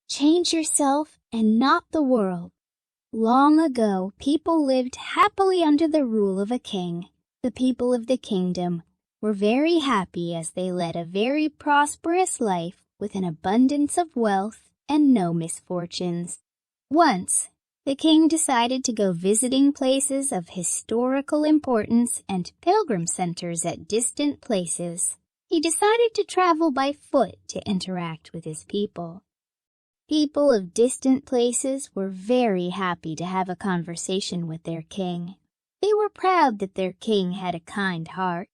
Change yourself and not the world. Long ago, people lived happily under the rule of a king. The people of the kingdom were very happy as they led a very prosperous life with an abundance of wealth and no misfortunes. Once, the king decided to go visiting places of historical importance and pilgrim centers at distant places. He decided to travel by foot to interact with his people. People of distant places were very happy to have a conversation with their king. They were proud that their king had a kind heart.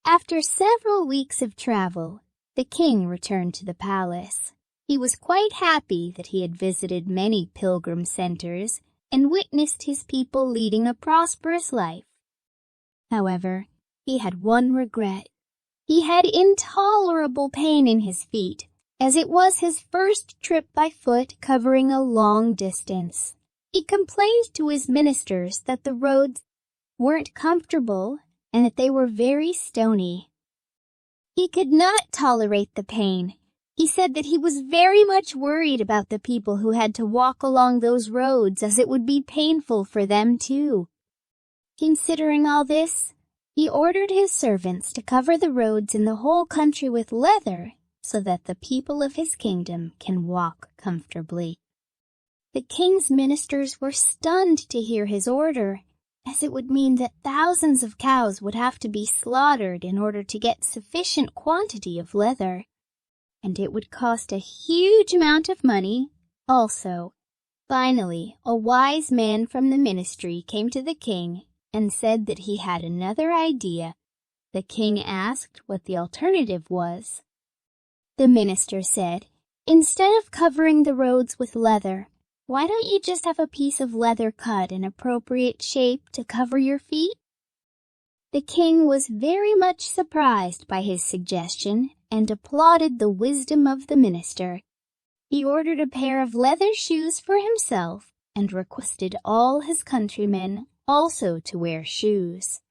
After several weeks of travel, the king returned to the palace. He was quite happy that he had visited many pilgrim centers and witnessed his people leading a prosperous life. However, he had one regret. He had intolerable pain in his feet, as it was his first trip by foot covering a long distance. He complained to his ministers that the roads weren't comfortable and that they were very stony. He could not tolerate the pain. He said that he was very much worried about the people who had to walk along those roads, as it would be painful for them too. Considering all this, he ordered his servants to cover the roads in the whole country with leather so that the people of his kingdom can walk comfortably. The king's ministers were stunned to hear his order, as it would mean that thousands of cows would have to be slaughtered in order to get sufficient quantity of leather. And it would cost a huge amount of money also. Finally, a wise man from the ministry came to the king and said that he had another idea. The king asked what the alternative was. The minister said, "Instead of covering the roads with leather, why don't you just have a piece of leather cut in appropriate shape to cover your feet?" The king was very much surprised by his suggestion and applauded the wisdom of the minister. He ordered a pair of leather shoes for himself and requested all his countrymen also to wear shoes.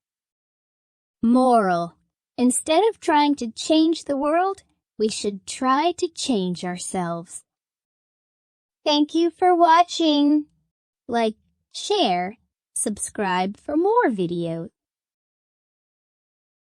Moral: instead of trying to change the world, we should try to change ourselves. Thank you for watching. Like, share, subscribe for more videos.